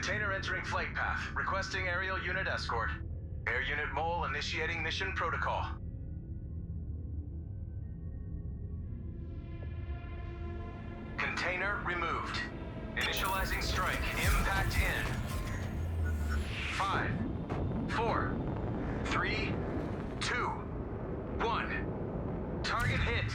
Retainer entering flight path. Requesting aerial unit escort. Air Unit Mole initiating mission protocol. Container removed. Initializing strike. Impact in. 5, 4, 3, 2, 1. Target hit.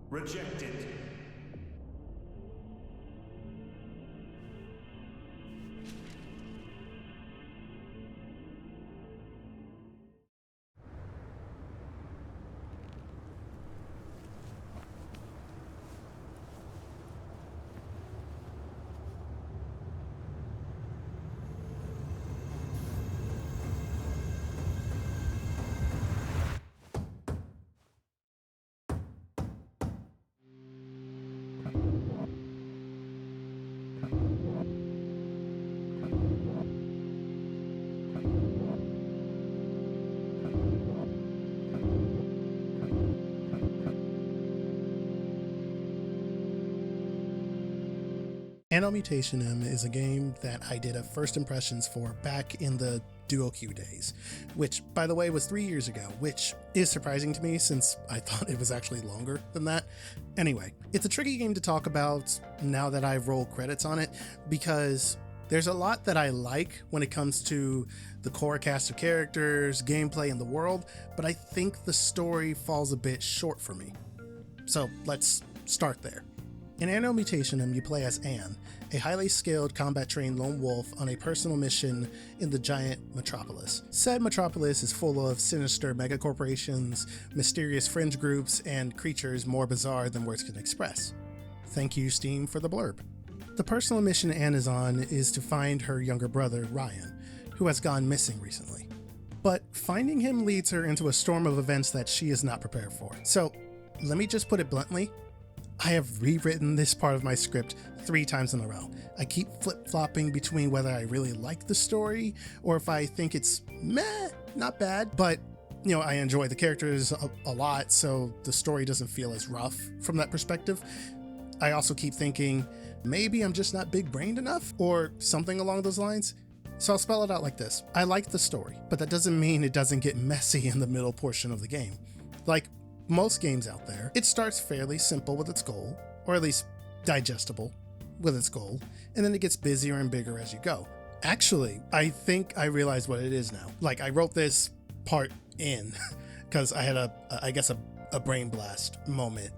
Rejected. Anno Mutationem is a game that I did a first impressions for back in the DuoQ days, which, by the way, was 3 years ago, which is surprising to me since I thought it was actually longer than that. Anyway, it's a tricky game to talk about now that I've rolled credits on it, because there's a lot that I like when it comes to the core cast of characters, gameplay, and the world, but I think the story falls a bit short for me. So let's start there. In Anno Mutationem, you play as Anne, a highly skilled combat-trained lone wolf on a personal mission in the giant metropolis. Said metropolis is full of sinister megacorporations, mysterious fringe groups, and creatures more bizarre than words can express. Thank you, Steam, for the blurb. The personal mission Anne is on is to find her younger brother, Ryan, who has gone missing recently. But finding him leads her into a storm of events that she is not prepared for. So, let me just put it bluntly. I have rewritten this part of my script 3 times in a row. I keep flip-flopping between whether I really like the story or if I think it's meh, not bad, but I enjoy the characters a lot, so the story doesn't feel as rough from that perspective. I also keep thinking, maybe I'm just not big-brained enough or something along those lines. So I'll spell it out like this. I like the story, but that doesn't mean it doesn't get messy in the middle portion of the game. Like most games out there, it starts fairly simple with its goal, or at least digestible with its goal, and then it gets busier and bigger as you go. Actually, I think I realize what it is now. Like, I wrote this part in because I had a brain blast moment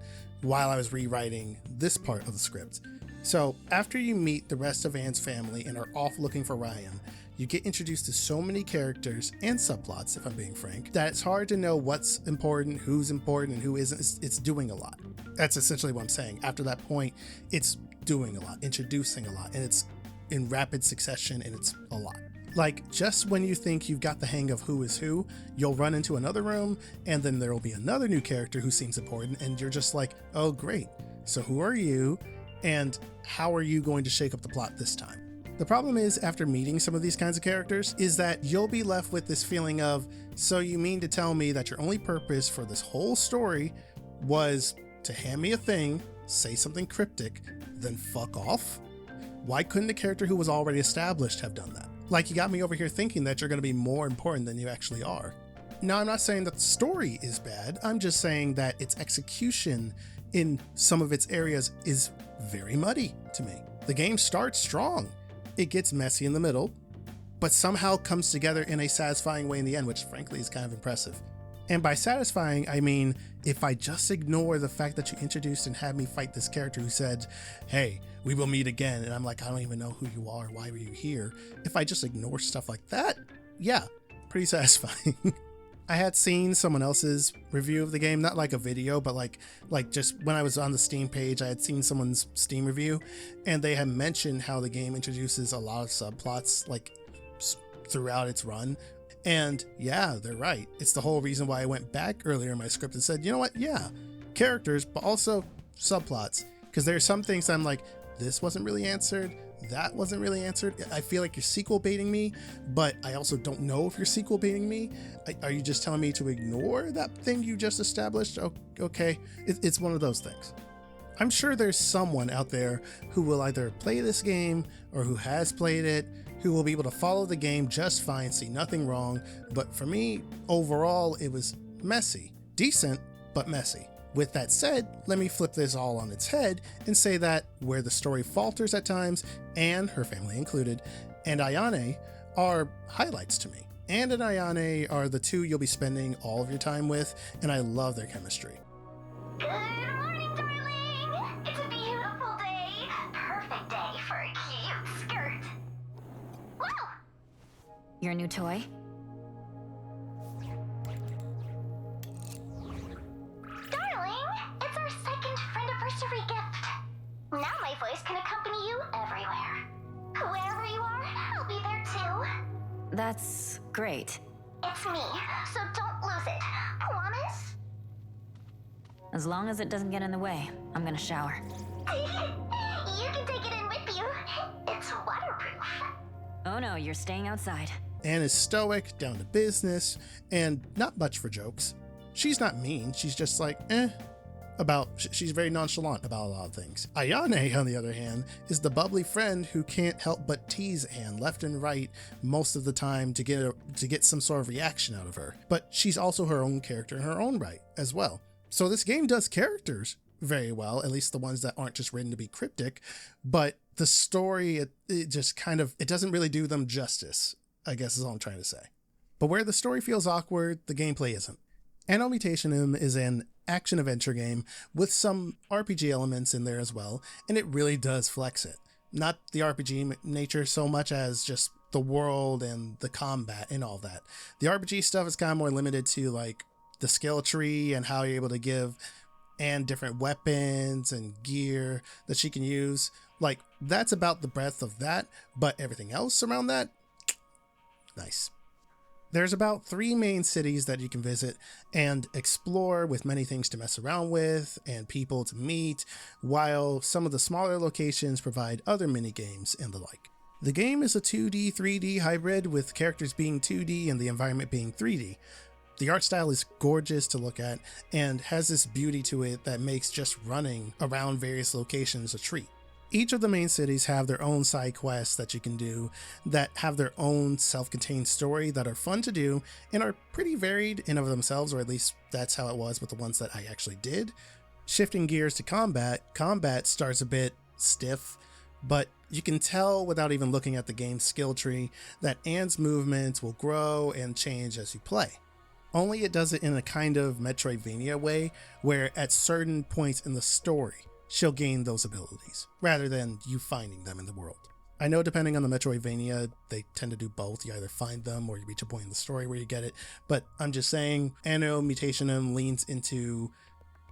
while I was rewriting this part of the script. So after you meet the rest of Anne's family and are off looking for Ryan, you get introduced to so many characters and subplots, if I'm being frank, that it's hard to know what's important, and who isn't. It's doing a lot. That's essentially what I'm saying. After that point, it's doing a lot, introducing a lot, and it's in rapid succession, and it's a lot. Like, just when you think you've got the hang of who is who, you'll run into another room, and then there will be another new character who seems important, and you're just like, oh great, so who are you, and how are you going to shake up the plot this time? The problem is, after meeting some of these kinds of characters, is that you'll be left with this feeling of, so you mean to tell me that your only purpose for this whole story was to hand me a thing, say something cryptic, then fuck off? Why couldn't a character who was already established have done that? Like, you got me over here thinking that you're going to be more important than you actually are. Now, I'm not saying that the story is bad, I'm just saying that its execution in some of its areas is very muddy to me. The game starts strong. It gets messy in the middle, but somehow comes together in a satisfying way in the end, which frankly is kind of impressive. And by satisfying, I mean, if I just ignore the fact that you introduced and had me fight this character who said, hey, we will meet again, and I'm like, I don't even know who you are, why were you here? If I just ignore stuff like that, yeah, pretty satisfying. I had seen someone else's review of the game, not like a video, but like just when I was on the Steam page, I had seen someone's Steam review, and they had mentioned how the game introduces a lot of subplots like throughout its run. And yeah, they're right. It's the whole reason why I went back earlier in my script and said, you know what? Yeah, characters, but also subplots. Because there are some things I'm like, this wasn't really answered, that wasn't really answered. I feel like you're sequel baiting me, but I also don't know if you're sequel baiting me. Are you just telling me to ignore that thing you just established? Okay, it's one of those things. I'm sure there's someone out there who will either play this game or who has played it, who will be able to follow the game just fine, see nothing wrong. But for me, overall, it was messy. Decent, but messy. With that said, let me flip this all on its head and say that where the story falters at times, and her family included, and Ayane are highlights to me. And Ayane are the two you'll be spending all of your time with, and I love their chemistry. Good morning, darling! It's a beautiful day. Perfect day for a cute skirt. Wow! Your new toy? Darling, it's our second friendiversary gift. Now my voice can accompany you everywhere. Wherever you are, I'll be there too. That's great. It's me, so don't lose it. Promise? As long as it doesn't get in the way, I'm gonna shower. You can take it in with you. It's waterproof. Oh no, you're staying outside. Anne is stoic, down to business, and not much for jokes. She's not mean, she's just like, she's very nonchalant about a lot of things. Ayane, on the other hand, is the bubbly friend who can't help but tease Anne left and right most of the time to get some sort of reaction out of her. But she's also her own character in her own right as well. So this game does characters very well, at least the ones that aren't just written to be cryptic, but the story, it just kind of, it doesn't really do them justice, I guess is all I'm trying to say. But where the story feels awkward, the gameplay isn't. Anno Mutationem is an action-adventure game with some RPG elements in there as well, and it really does flex it. Not the RPG nature so much as just the world and the combat and all that. The RPG stuff is kind of more limited to like the skill tree and how you're able to give Anne different weapons and gear that she can use. Like, that's about the breadth of that, but everything else around that, nice. There's about 3 main cities that you can visit and explore, with many things to mess around with and people to meet, while some of the smaller locations provide other mini games and the like. The game is a 2D, 3D hybrid, with characters being 2D and the environment being 3D. The art style is gorgeous to look at and has this beauty to it that makes just running around various locations a treat. Each of the main cities have their own side quests that you can do that have their own self-contained story that are fun to do and are pretty varied in of themselves, or at least that's how it was with the ones that I actually did. Shifting gears to combat starts a bit stiff, but you can tell without even looking at the game's skill tree that Anne's movements will grow and change as you play. Only it does it in a kind of Metroidvania way, where at certain points in the story, she'll gain those abilities, rather than you finding them in the world. I know depending on the Metroidvania, they tend to do both. You either find them or you reach a point in the story where you get it. But I'm just saying, Anno Mutationem leans into,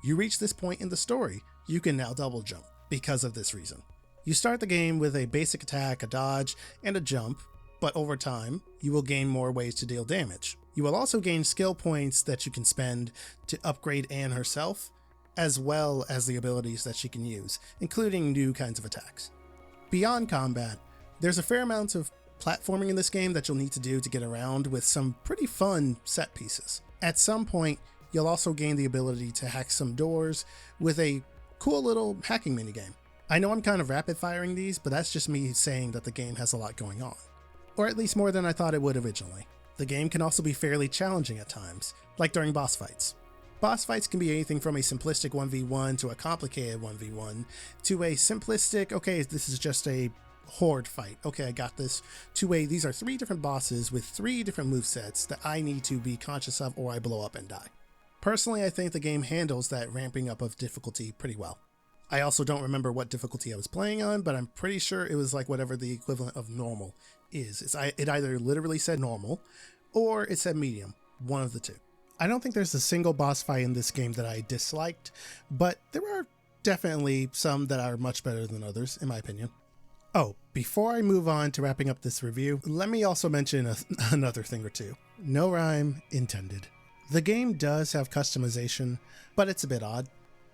you reach this point in the story, you can now double jump because of this reason. You start the game with a basic attack, a dodge, and a jump, but over time, you will gain more ways to deal damage. You will also gain skill points that you can spend to upgrade Anne herself, as well as the abilities that she can use, including new kinds of attacks. Beyond combat, there's a fair amount of platforming in this game that you'll need to do to get around, with some pretty fun set pieces. At some point, you'll also gain the ability to hack some doors with a cool little hacking minigame. I know I'm kind of rapid firing these, but that's just me saying that the game has a lot going on. Or at least more than I thought it would originally. The game can also be fairly challenging at times, like during boss fights. Boss fights can be anything from a simplistic 1v1 to a complicated 1v1 to a simplistic, okay, this is just a horde fight, okay, I got this, to a, these are 3 different bosses with 3 different movesets that I need to be conscious of or I blow up and die. Personally, I think the game handles that ramping up of difficulty pretty well. I also don't remember what difficulty I was playing on, but I'm pretty sure it was like whatever the equivalent of normal is. It either literally said normal or it said medium, one of the two. I don't think there's a single boss fight in this game that I disliked, but there are definitely some that are much better than others, in my opinion. Oh, before I move on to wrapping up this review, let me also mention another thing or two. No rhyme intended. The game does have customization, but it's a bit odd.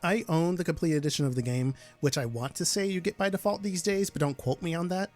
I own the complete edition of the game, which I want to say you get by default these days, but don't quote me on that.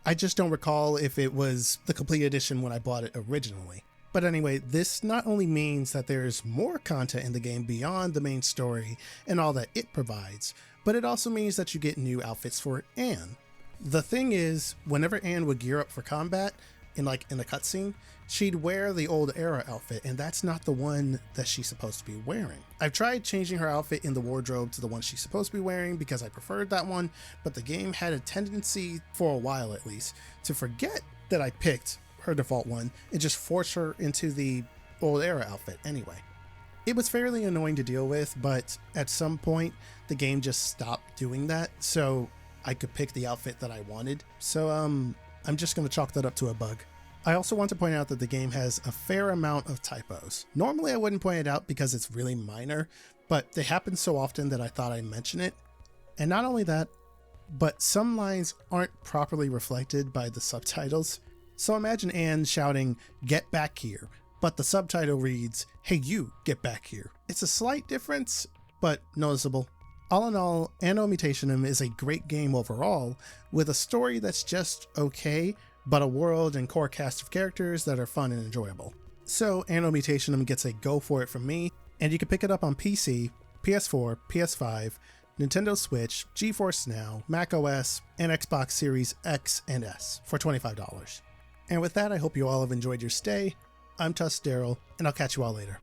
I just don't recall if it was the complete edition when I bought it originally. But anyway, this not only means that there's more content in the game beyond the main story and all that it provides, but it also means that you get new outfits for Anne. The thing is, whenever Anne would gear up for combat, in a cutscene, she'd wear the old era outfit, and that's not the one that she's supposed to be wearing. I've tried changing her outfit in the wardrobe to the one she's supposed to be wearing because I preferred that one, but the game had a tendency, for a while at least, to forget that I picked her default one and just force her into the old era outfit anyway. It was fairly annoying to deal with, but at some point the game just stopped doing that, so I could pick the outfit that I wanted. So I'm just going to chalk that up to a bug. I also want to point out that the game has a fair amount of typos. Normally I wouldn't point it out because it's really minor, but they happen so often that I thought I'd mention it. And not only that, but some lines aren't properly reflected by the subtitles. So imagine Anne shouting, "Get back here," but the subtitle reads, "Hey you, get back here." It's a slight difference, but noticeable. All in all, Anno Mutationem is a great game overall, with a story that's just okay, but a world and core cast of characters that are fun and enjoyable. So Anno Mutationem gets a go for it from me, and you can pick it up on PC, PS4, PS5, Nintendo Switch, GeForce Now, macOS, and Xbox Series X and S for $25. And with that, I hope you all have enjoyed your stay. I'm TUSDarryl, and I'll catch you all later.